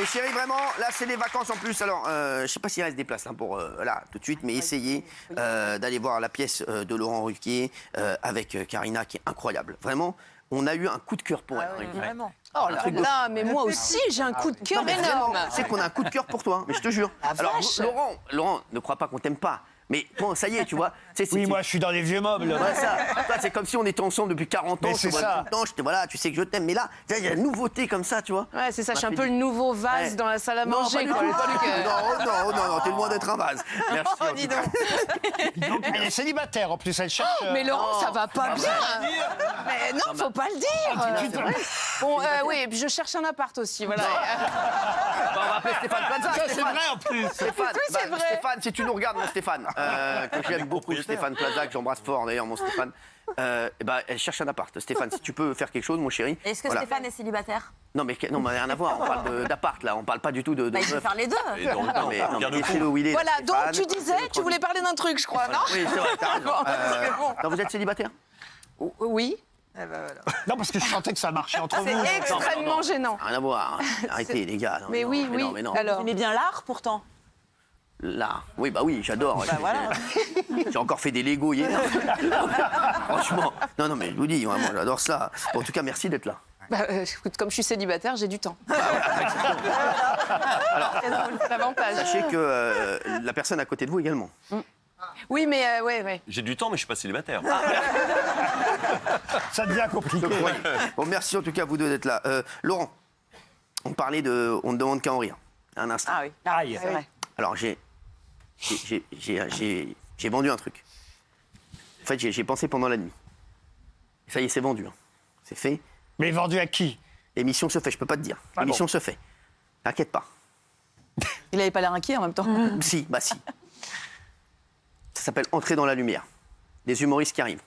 Les chéris, vraiment, là, c'est les vacances en plus. Alors, je sais pas s'il reste des places hein, pour là tout de suite, mais essayez d'aller voir la pièce de Laurent Ruquier avec Karina, qui est incroyable. Vraiment, on a eu un coup de cœur pour elle. Vraiment. Oh là là, mais moi aussi, j'ai un coup de cœur énorme. C'est qu'on a un coup de cœur pour toi, mais je te jure. Alors, Laurent, ne crois pas qu'on t'aime pas. Mais bon, ça y est, tu vois. Oui, moi, je suis dans les vieux meubles. Ouais, ça. Toi, c'est comme si on était ensemble depuis 40 ans. Mais c'est ça. Voilà, tu sais que je t'aime. Mais là, il y a une nouveauté comme ça, tu vois. Ouais, c'est ça, je suis un peu le nouveau vase dans la salle à Non, manger. pas du tout, pas du tout. Non, t'es loin d'être un vase. Merci. Oh, dis donc. Donc, elle est célibataire, en plus, elle cherche... Mais Laurent, ça va pas bien. Mais non, faut pas le dire. Bon, oui, et puis je cherche un appart aussi, voilà. On va appeler Stéphane Plaza. Ça, c'est vrai, en plus. Stéphane, Oui, c'est vrai. Stéphane, si tu nous regardes, mon Stéphane, que j'aime beaucoup, Stéphane Plaza, que j'embrasse fort d'ailleurs, mon Stéphane. Elle cherche un appart. Stéphane, si tu peux faire quelque chose, mon chéri. Est-ce que Stéphane est célibataire? Non, mais rien à voir. On parle d'appart, là. On parle pas du tout de Il peut faire les deux. Non, mais laissez-le où il est. Voilà, donc Stéphane. tu disais, tu voulais parler d'un truc, je crois, non? Oui, c'est vrai, t'as raison. Non, vous êtes célibataire? Oui. Non, parce que je sentais que ça marchait entre vous. C'est extrêmement gênant. Rien à voir. Arrêtez, les gars. Non, Mais non, oui, mais oui. non, mais non. Alors, Mais bien l'art, pourtant. Là, oui, bah oui, j'adore. voilà. J'ai encore fait des Lego hier. Franchement. Non, mais je vous dis, vraiment, j'adore ça. Bon, en tout cas, merci d'être là. bah, écoute, comme je suis célibataire, j'ai du temps. Alors, C'est l'avantage. sachez que la personne à côté de vous également. Oui, mais ouais. J'ai du temps, mais je suis pas célibataire. Ça devient compliqué. Oui. Bon, merci en tout cas à vous deux d'être là. Laurent, on parlait de On ne demande qu'à en rire. Un instant. Ah oui. Aïe. C'est vrai. Alors, j'ai vendu un truc. En fait, j'ai pensé pendant la nuit. Ça y est, c'est vendu. Hein. C'est fait. Mais vendu à qui? L'émission se fait, je peux pas te dire. Ah L'émission se fait. T'inquiète pas. Il avait pas l'air inquiet en même temps. Si. Ça s'appelle Entrer dans la lumière. Des humoristes qui arrivent.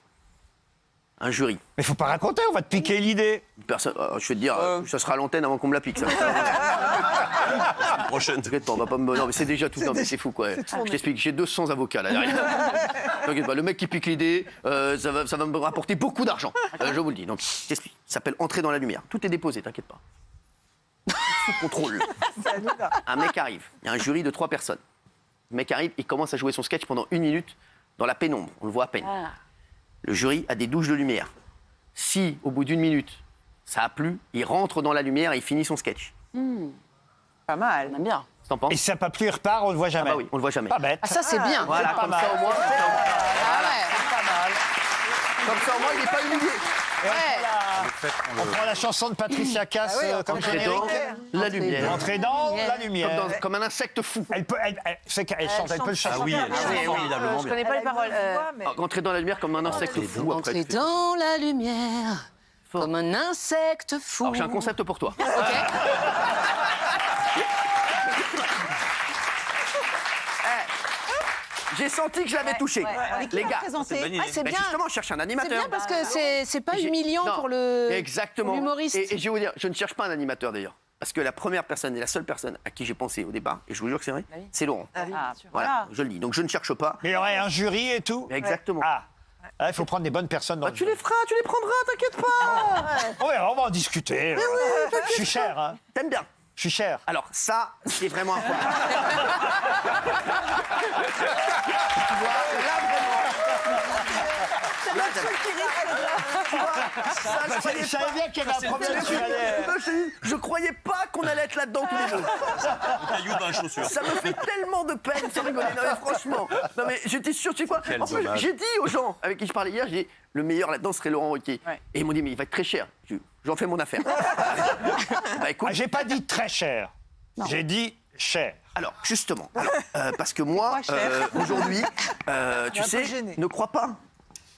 Un jury. Mais faut pas raconter, on va te piquer l'idée. Personne, je vais te dire, ça sera à l'antenne avant qu'on me la pique. Ça. Prochaine. T'inquiète pas, on va pas me... Non, mais c'est déjà tout. Non, mais c'est fou, quoi. Je t'explique, j'ai 200 avocats là derrière. T'inquiète pas, le mec qui pique l'idée, ça va me rapporter beaucoup d'argent. Je vous le dis. Donc, je t'explique. Ça s'appelle Entrer dans la lumière. Tout est déposé, t'inquiète pas. Sous contrôle. Un mec arrive. Il y a un jury de 3 personnes. Le mec arrive, il commence à jouer son sketch pendant 1 minute dans la pénombre. On le voit à peine. Le jury a des douches de lumière. Si, au bout d'1 minute, ça a plu, il rentre dans la lumière et il finit son sketch. Pas mal. On aime bien. T'en penses? Et si ça n'a pas plu, il repart, on le voit jamais. Ah bah oui, on le voit jamais. Pas bête. Ah, ça, c'est bien. Voilà, pas comme mal. ça au moins. Ah ouais. Comme ça au moins, il n'est pas humilié. On prend la chanson de Patricia Cass comme Entrer dans générique. la lumière. Entrer dans la lumière. Comme un insecte fou. Elle c'est qu'elle chante, elle peut le chanter. Ah oui, elle chante formidablement Je bien. connais pas les paroles. Entrer dans la lumière comme un insecte fou. Après, Entrer dans la lumière comme un insecte fou. Alors j'ai un concept pour toi. J'ai senti que je l'avais touché. Les gars, C'est une bonne idée. Ah, c'est ben bien. justement, je cherche un C'est animateur. bien parce que c'est pas J'ai- humiliant Non, pour le Exactement. pour l'humoriste. Et je vais vous dire, je ne cherche pas un animateur d'ailleurs. Parce que la première personne et la seule personne à qui j'ai pensé au départ, et je vous jure que c'est vrai, c'est Laurent. Voilà, je le dis. Donc je ne cherche pas. Mais il y aurait un jury et tout. Exactement. Ah, il faut prendre des bonnes personnes dans Bah, le tu jury. les feras, tu les prendras, t'inquiète pas. Ouais, on va en discuter. Je suis cher, hein. T'aimes bien. Je suis cher. Alors ça, c'est vraiment un problème. Tu vois, là vraiment. Là, Je savais bien qu'il y avait un problème. je croyais pas qu'on allait être là-dedans tous les deux. Caillou dans la chaussure. Ça me fait tellement de peine sans rigoler. Non mais franchement. Non mais j'étais sûr, tu sais quoi. Quel En plus, dommage. j'ai dit aux gens avec qui je parlais hier, j'ai dit, le meilleur là-dedans serait Laurent Ruquier. Et ils m'ont dit, mais il va être très cher. J'en fais mon affaire. Bah écoute. J'ai pas dit très cher. J'ai dit cher. Alors, justement, parce que moi, aujourd'hui, tu sais, ne crois pas.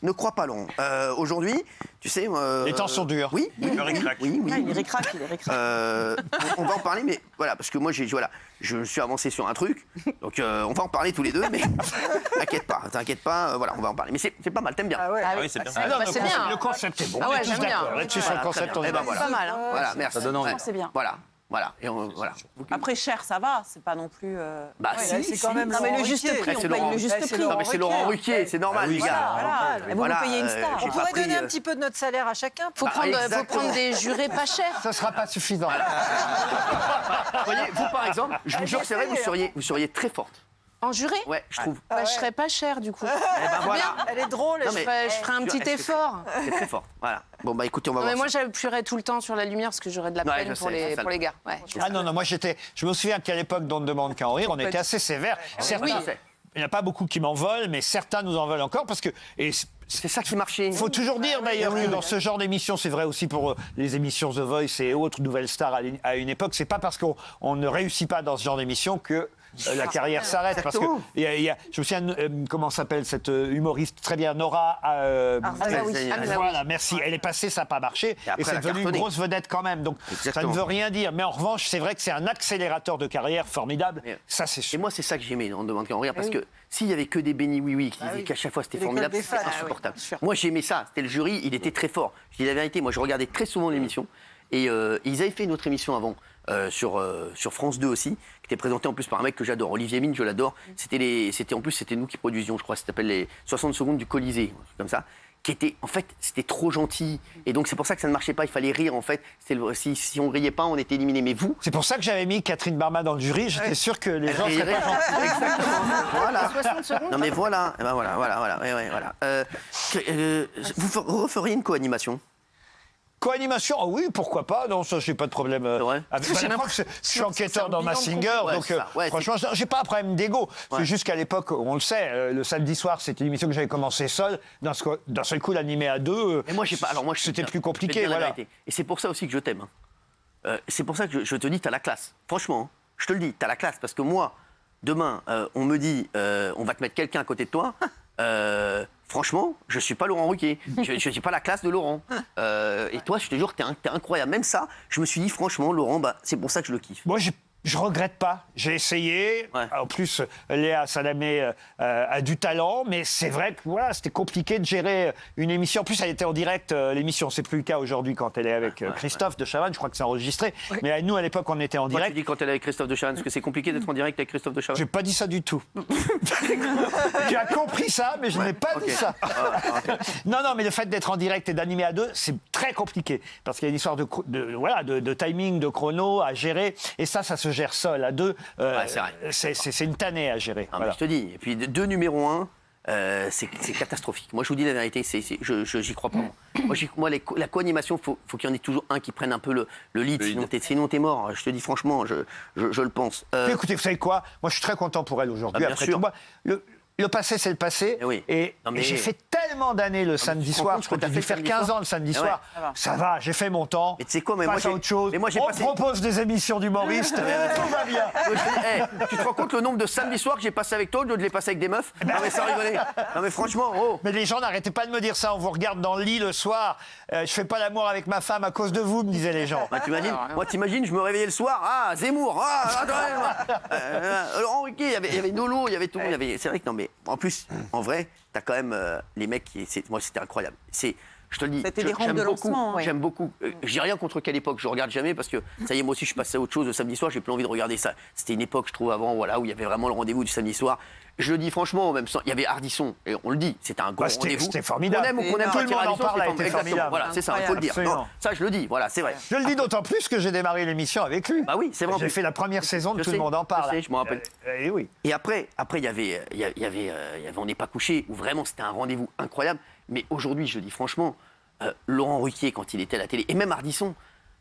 Ne crois pas, Laurent. Aujourd'hui, tu sais... Les temps sont durs. Oui, Le ric-rac. oui. Il ricraque. On va en parler, mais voilà, parce que moi, je suis avancé sur un truc, donc on va en parler tous les deux, mais t'inquiète pas, voilà, on va en parler. Mais c'est pas mal, t'aimes bien. Ah oui, c'est bien. Non, c'est bien. Le concept est bon. Ah on ouais, est tous j'aime bien. d'accord. Là-dessus, sur le concept, on est Eh ben d'accord. voilà. Pas mal, hein. Voilà, merci. Ça donne envie. C'est bien. Voilà. Voilà. Et voilà. Après, cher, ça va, c'est pas non plus. Bah, Ouais, si, c'est quand même. Non, mais le juste prix, on c'est paye Laurent- le juste prix. Non, mais c'est Laurent Ruquier, c'est normal, les gars. Voilà, vous Voilà, nous payez une star. j'ai On pas pourrait pris, donner un petit peu de notre salaire à chacun. Faut prendre exactement. des jurés pas chers. Ça ne sera pas suffisant. Vous voyez, vous, par exemple, je vous jure que c'est vrai, vous seriez très forte. En juré Ouais, je trouve. Bah, je serais pas chère du coup. Eh ben voilà. Elle est drôle. Non, Je mais- ferais un petit effort. C'est très fort. Voilà. Bon, bah écoutez, on va Non, voir. mais moi, ça. j'appuierai tout le temps sur la lumière parce que j'aurais de la Ouais, peine je pour, sais, c'est ça, pour les gars. Ouais. Ah non, moi je me souviens qu'à l'époque d'On ne demande qu'à en rire, on était assez sévère. Certains, Oui. il n'y en a pas beaucoup qui m'en veulent, mais certains nous en veulent encore parce que... C'est ça qui marchait. Il faut toujours dire d'ailleurs que dans ce genre d'émission, c'est vrai aussi pour les émissions The Voice et autres nouvelles stars à une époque, c'est pas parce qu'on ne réussit pas dans ce genre d'émission que la carrière s'arrête. Parce que je me souviens, comment s'appelle cette humoriste très bien, Nora. Voilà, merci. Elle est passée, ça n'a pas marché. après, Et c'est elle a devenu une cartonné. grosse vedette quand même. Donc Exactement. ça ne veut rien dire. Mais en revanche, c'est vrai que c'est un accélérateur de carrière formidable. Mais- Ça, c'est Et sûr. moi, c'est ça que j'aimais, on ne demande qu'à en rire, parce que s'il y avait que des bénis oui-oui qui disaient qu'à chaque fois c'était formidable, des c'était fans. insupportable. Ah oui, bien sûr. Moi, j'aimais ça. C'était le jury, il était très fort. Je dis la vérité, moi, je regardais très souvent l'émission. Et ils avaient fait une autre émission avant, sur France 2 aussi, qui était présentée en plus par un mec que j'adore, Olivier Mine, je l'adore. En plus, c'était nous qui produisions, je crois, ça s'appelle les 60 secondes du Colisée, comme ça. Qui était, en fait, c'était trop gentil. Et donc, c'est pour ça que ça ne marchait pas. Il fallait rire, en fait. Si on riait pas, on était éliminé. Mais vous, C'est pour ça que j'avais mis Catherine Barma dans le jury. J'étais sûr que les gens elle seraient rirait. pas gentils. Exactement. Voilà. 60 secondes. Non mais voilà, eh ben voilà. Ouais, voilà. Vous referiez une co-animation? Co-animation, oh oui, pourquoi pas. Non, ça, j'ai pas de problème. C'est vrai Avec, la preuve, je suis enquêteur dans Massinger, Ouais, donc c'est ça. Ouais, franchement, j'ai pas un problème d'ego. C'est Ouais. juste qu'à l'époque, on le sait, le samedi soir, c'était une émission que j'avais commencé seul. D'un seul coup, l'animer à deux, Mais moi, j'ai pas. Alors moi, c'était plus je vais te compliqué, dire la voilà. vérité. Et c'est pour ça aussi que je t'aime. Hein. C'est pour ça que je te dis, t'as la classe. Franchement, hein, je te le dis, t'as la classe. Parce que moi, demain, on me dit, on va te mettre quelqu'un à côté de toi. Franchement, je suis pas Laurent Ruquier. Je suis pas la classe de Laurent. Et toi, je te jure, t'es incroyable. Même ça, je me suis dit, franchement, Laurent, bah, c'est pour ça que je le kiffe. Moi, je regrette pas. J'ai essayé. Ouais. En plus, Léa Salamé a du talent, mais c'est vrai que voilà, c'était compliqué de gérer une émission. En plus, elle était en direct, l'émission. C'est plus le cas aujourd'hui quand elle est avec Christophe de Chavannes. Je crois que c'est enregistré. Mais nous, à l'époque, on était en Moi, tu direct. dis quand elle est avec Christophe de Chavannes, parce que c'est compliqué d'être en direct avec Christophe de Chavannes. J'ai pas dit ça du tout. Tu as compris ça, mais je n'ai pas dit ça. Non, mais le fait d'être en direct et d'animer à deux, c'est très compliqué. Parce qu'il y a une histoire de timing, de chrono à gérer. Et ça se gère seul. À deux, c'est vrai. c'est une tannée à gérer. Non, Voilà. mais je te dis. Et puis, deux numéro 1, c'est catastrophique. Moi, je vous dis la vérité, j'y crois pas. Moi, la co-animation, faut qu'il y en ait toujours un qui prenne un peu le lead. Sinon, t'es mort. Je te dis franchement, je le pense. Puis écoutez, vous savez quoi? Moi, je suis très content pour elle aujourd'hui. bien Après sûr. tout, moi, le passé, c'est le passé. Eh oui. Et Non, mais- j'ai fait tellement d'années le samedi tu te rends soir. compte Je ce que crois que t'as j'ai dû fait faire samedi 15 soir ans le samedi Eh ouais. soir. Ça va, j'ai fait mon temps. Mais tu sais quoi, mais Passe moi, à autre chose. mais moi, j'ai On passé- propose des émissions d'humoristes. Tout va bien. Tu te rends compte le nombre de samedis soirs que j'ai passé avec toi au lieu de les passer avec des meufs? Non, mais sans rigoler. Non, mais franchement, oh. Mais les gens n'arrêtez pas de me dire ça. On vous regarde dans le lit le soir. Je fais pas l'amour avec ma femme à cause de vous, me disaient les gens. Bah, t'imagines, je me réveillais le soir, Zemmour, Laurent Ruquier, il y avait Nolo, il y avait tout le monde. C'est vrai que non, mais en plus, en vrai, t'as quand même les mecs moi, c'était incroyable. Je te le dis, C'était des rampes de lancement, hein. J'aime beaucoup. J'ai rien contre quelle époque, je regarde jamais parce que ça y est, moi aussi, je suis passé à autre chose le samedi soir, j'ai plus envie de regarder ça. C'était une époque, je trouve, avant, voilà, où il y avait vraiment le rendez-vous du samedi soir. Je le dis franchement, même sans, il y avait Ardisson, et on le dit, c'était un grand rendez-vous. C'était formidable. On aime ou qu'on aime Tout pas le monde en Ardisson, parle, c'est a été exactement, formidable. voilà, c'est ça, il faut le dire. Absolument. Non, ça, je le dis, voilà, c'est vrai. Je le dis d'autant plus que j'ai démarré l'émission avec lui. Bah oui, c'est vrai. en J'ai plus. fait la première saison de Je Tout sais, le monde en parle. je sais, je me rappelle. Et oui. Et après, il y avait On n'est pas couché, où vraiment c'était un rendez-vous incroyable. Mais aujourd'hui, je dis franchement, Laurent Ruquier, quand il était à la télé, et même Ardisson,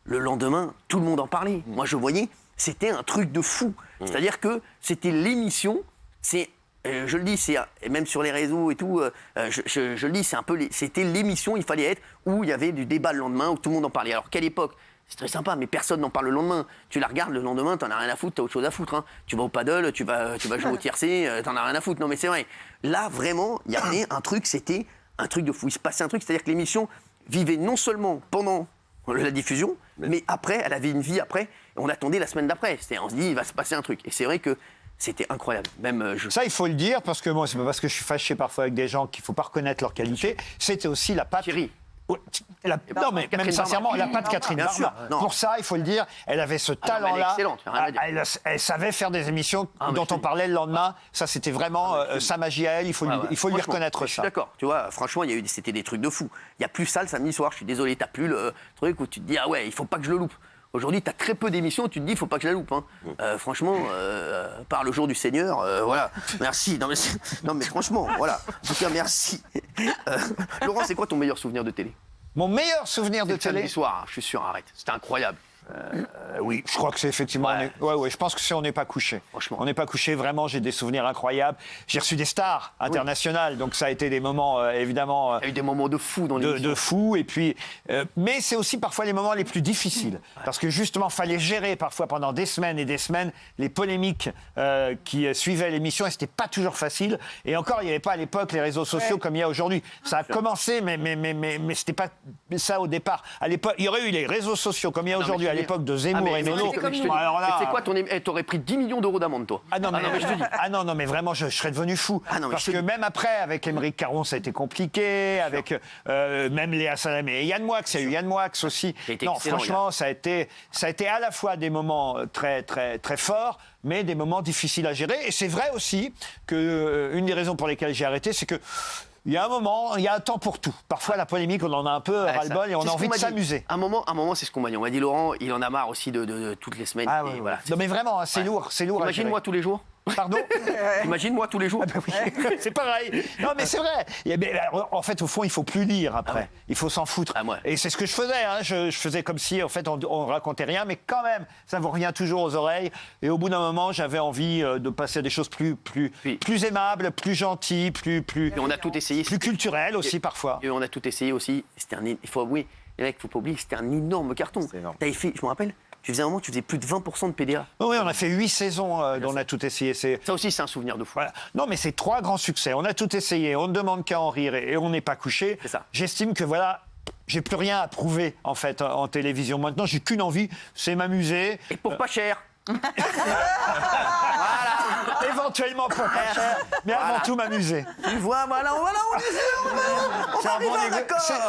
le lendemain, tout le monde en parlait. Moi, je voyais, c'était un truc de fou. C'est-à-dire que c'était l'émission, je le dis, et même sur les réseaux et tout, je le dis, c'était l'émission, il fallait être, où il y avait du débat le lendemain, où tout le monde en parlait. Alors, quelle époque? C'est très sympa, mais personne n'en parle le lendemain. Tu la regardes le lendemain, t'en as rien à foutre, t'as autre chose à foutre. Hein. Tu vas au paddle, tu vas jouer au tiercé, t'en as rien à foutre. Non, mais c'est vrai. Là, vraiment, il y avait un truc, c'était un truc de fou. Il se passait un truc, c'est-à-dire que l'émission vivait non seulement pendant la diffusion, mais après, elle avait une vie après. Et on attendait la semaine d'après. On se dit, il va se passer un truc. Et c'est vrai que c'était incroyable. Même Ça, il faut le dire, parce que moi, c'est pas parce que je suis fâché parfois avec des gens qu'il ne faut pas reconnaître leur qualité. C'était aussi la patte. Thierry. Non, mais même Catherine sincèrement, Barma. elle n'a pas de Catherine Bien sûr, Barma. non. Pour ça, il faut le dire, elle avait ce non, mais elle est talent-là. excellente, rien à dire. Elle savait faire des émissions Ah, mais dont je te on dis. parlait le lendemain. Ça, c'était vraiment sa magie à elle. Il faut lui Franchement, reconnaître je suis ça. d'accord. Tu vois, franchement, c'était des trucs de fou. Il n'y a plus ça le samedi soir. Je suis désolé, t'as plus le truc où tu te dis ah ouais, il faut pas que je le loupe. Aujourd'hui, tu as très peu d'émissions, tu te dis, il faut pas que je la loupe. Hein. Franchement, par le jour du Seigneur, voilà. Merci. Non, mais franchement, voilà. En tout cas, merci. Laurent, c'est quoi ton meilleur souvenir de télé? Mon meilleur souvenir de Le samedi télé. soir, hein, je suis sûr, arrête. C'était incroyable. Oui, je crois que c'est effectivement. Ouais. Je pense que c'est On n'est pas couché. Franchement. On n'est pas couché. Vraiment, j'ai des souvenirs incroyables. J'ai reçu des stars internationales, donc ça a été des moments évidemment. Il y a eu des moments de fou dans l'émission. De fou, et puis, mais c'est aussi parfois les moments les plus difficiles, parce que justement, fallait gérer parfois pendant des semaines et des semaines les polémiques qui suivaient l'émission, et c'était pas toujours facile. Et encore, il n'y avait pas à l'époque les réseaux sociaux comme il y a aujourd'hui. Ça a commencé, mais c'était pas ça au départ. À l'époque, il y aurait eu les réseaux sociaux comme il y a aujourd'hui, à l'époque de Zemmour et Nono. Alors là, c'est quoi ton t'aurais pris 10 millions d'euros d'amende, toi. ah non, mais, je te dis. ah non, mais vraiment, je serais devenu fou. Ah non, mais parce je te que dis. même après, avec Émeric Caron, ça a été compliqué. Avec même Léa Salamé et Yann Moix, il y a eu Yann Moix aussi. Il a été Non, excellent, franchement, ça a été à la fois des moments très, très, très forts, mais des moments difficiles à gérer. Et c'est vrai aussi que une des raisons pour lesquelles j'ai arrêté, c'est que il y a un moment, il y a un temps pour tout. Parfois, la polémique, on en a un peu ras-le-bol et on C'est a ce envie qu'on de m'a dit. s'amuser. Un moment, c'est ce qu'on m'a dit. On m'a dit, Laurent, il en a marre aussi de toutes les semaines. Ah et ouais, voilà. non, mais vraiment, hein, c'est lourd à gérer. Imagine-moi tous les jours. Pardon. Imagine-moi tous les jours. C'est pareil. Non, mais c'est vrai. En fait, au fond, il faut plus lire après. Ah ouais. Il faut s'en foutre. Ah ouais. Et c'est ce que je faisais. Hein. Je faisais comme si, en fait, on racontait rien, mais quand même, ça vous revient toujours aux oreilles. Et au bout d'un moment, j'avais envie de passer à des choses plus aimables, plus gentilles, plus Et on a tout essayé. plus culturelles aussi parfois. Et on a tout essayé aussi. C'était les mecs, faut pas oublier, c'était un énorme carton. T'avais fait, je me rappelle, tu faisais plus de 20% de PDA. Oui, on a fait 8 saisons dont on a tout essayé. Ça aussi, c'est un souvenir de fou. Voilà. Non, mais c'est 3 grands succès. On a tout essayé, on ne demande qu'à en rire et on n'est pas couché. C'est ça. J'estime que voilà, j'ai plus rien à prouver en fait en télévision. Maintenant, j'ai qu'une envie, c'est m'amuser. Et pour pas cher. Éventuellement pour pas cher, mais avant tout m'amuser. Tu vois, voilà, on C'est un bon,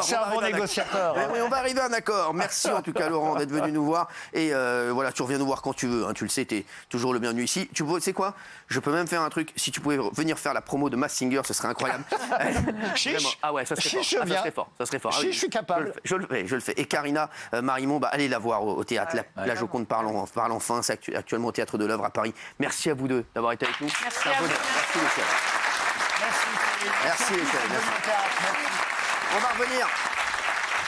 c'est un bon négociateur. Oui, on va arriver à un accord. Merci en tout cas, Laurent, d'être venu nous voir. Et voilà, tu reviens nous voir quand tu veux. Hein, tu le sais, t'es toujours le bienvenu ici. Tu sais quoi? Je peux même faire un truc. Si tu pouvais venir faire la promo de Masked Singer, ce serait incroyable. Chiche. Vraiment. Ah ouais, ça serait fort. Chiche, je viens. Ça serait fort. Ah Chiche, oui. je suis capable. Je le fais. Et Karina Marimond, allez la voir au théâtre. La Joconde parle enfin. C'est actuellement au Théâtre de l'Œuvre à Paris. Merci à vous deux d'avoir été avec nous. Merci à vous. Merci les chefs. Merci les chefs. On va revenir